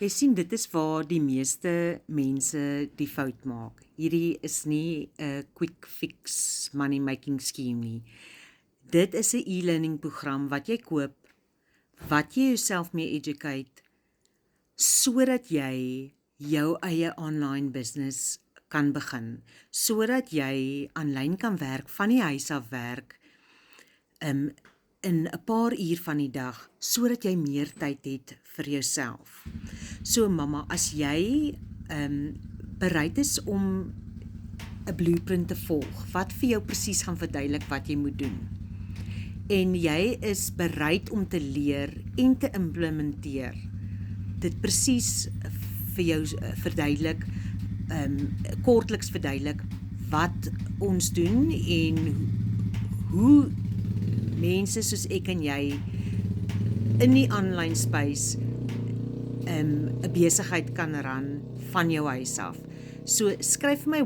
Jy sien, dit is waar die meeste mense die fout maak. Hierdie is nie 'n quick fix money making scheme nie. Dit is 'n e-learning program wat jy koop, wat jy jouself mee educate, sodat jy jou eie online business kan begin, sodat jy aanlyn kan werk, van die huis af werk, in 'n paar uur van die dag, sodat jy meer tyd het vir jouself. So mamma, as jy bereid is om 'n blueprint te volg, wat vir jou presies gaan verduidelik wat jy moet doen, en jy is bereid om te leer en te implementeer, dit presies vir jou verduidelik, kortliks verduidelik wat ons doen en hoe mense soos ek en jy in die online space 'n besigheid kan ran van jou huis af. So skryf vir my